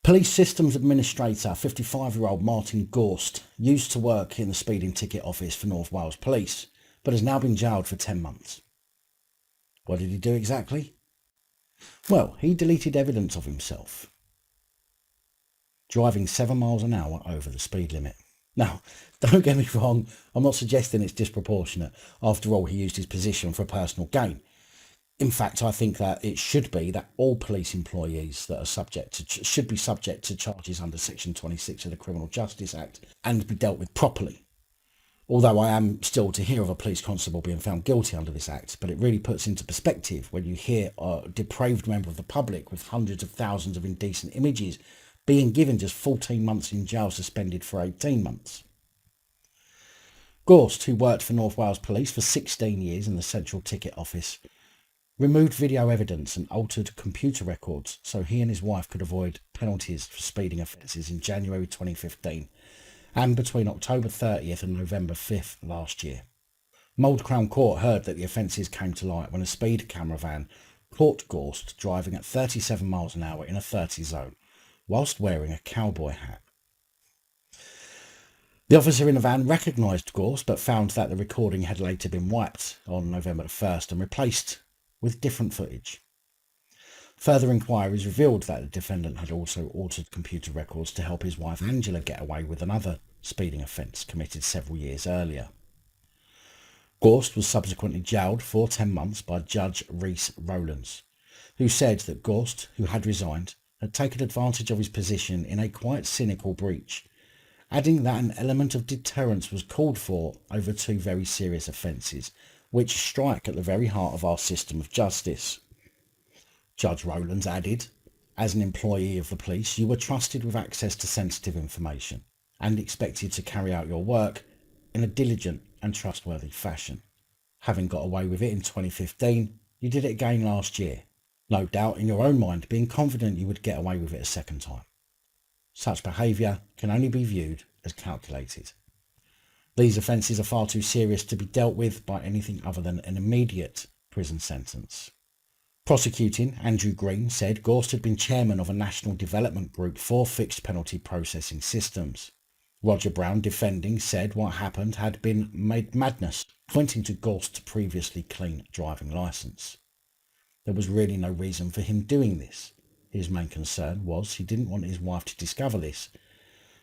Police Systems Administrator 55-year-old Martin Gorst used to work in the speeding ticket office for North Wales Police, but has now been jailed for 10 months. What did he do exactly? Well, he deleted evidence of himself driving 7 miles an hour over the speed limit. Now, don't get me wrong, I'm not suggesting it's disproportionate. After all, he used his position for personal gain. In fact, I think that it should be that all police employees that are should be subject to charges under Section 26 of the Criminal Justice Act and be dealt with properly. Although I am still to hear of a police constable being found guilty under this act, but it really puts into perspective when you hear a depraved member of the public with hundreds of thousands of indecent images being given just 14 months in jail, suspended for 18 months. Gorst, who worked for North Wales Police for 16 years in the Central Ticket Office, removed video evidence and altered computer records so he and his wife could avoid penalties for speeding offences in January 2015 and between October 30th and November 5th last year. Mould Crown Court heard that the offences came to light when a speed camera van caught Gorst driving at 37 miles an hour in a 30 zone whilst wearing a cowboy hat. The officer in the van recognised Gorst but found that the recording had later been wiped on November the 1st and replaced with different footage. Further inquiries revealed that the defendant had also altered computer records to help his wife Angela get away with another speeding offence committed several years earlier. Gorst was subsequently jailed for 10 months by Judge Rhys Rowlands, who said that Gorst, who had resigned, had taken advantage of his position in a quite cynical breach, adding that an element of deterrence was called for over two very serious offences, which strike at the very heart of our system of justice. Judge Rowlands added, as an employee of the police, you were trusted with access to sensitive information and expected to carry out your work in a diligent and trustworthy fashion. Having got away with it in 2015, you did it again last year, no doubt in your own mind being confident you would get away with it a second time. Such behaviour can only be viewed as calculated. These offences are far too serious to be dealt with by anything other than an immediate prison sentence. Prosecuting Andrew Green said Gorst had been chairman of a national development group for fixed penalty processing systems. Roger Brown, defending, said what happened had been made madness, pointing to Gorst's previously clean driving licence. There was really no reason for him doing this. His main concern was he didn't want his wife to discover this,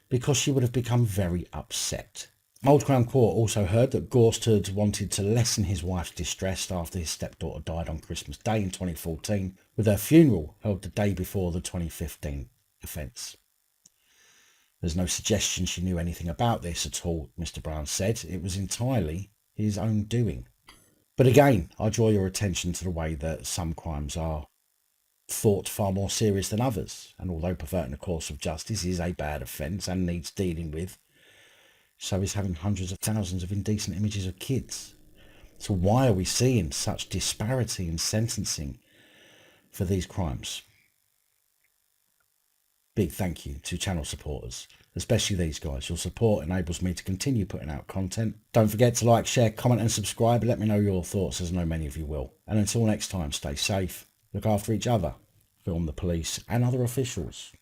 because she would have become very upset. Mould Crown Court also heard that Gorst had wanted to lessen his wife's distress after his stepdaughter died on Christmas Day in 2014, with her funeral held the day before the 2015 offence. There's no suggestion she knew anything about this at all, Mr. Brown said. It was entirely his own doing. But again, I draw your attention to the way that some crimes are thought far more serious than others, and although perverting the course of justice is a bad offence and needs dealing with, so is having hundreds of thousands of indecent images of kids. So why are we seeing such disparity in sentencing for these crimes? Big thank you to channel supporters, especially these guys. Your support enables me to continue putting out content. Don't forget to like, share, comment and subscribe. Let me know your thoughts, as I know many of you will. And until next time, stay safe, look after each other, film the police and other officials.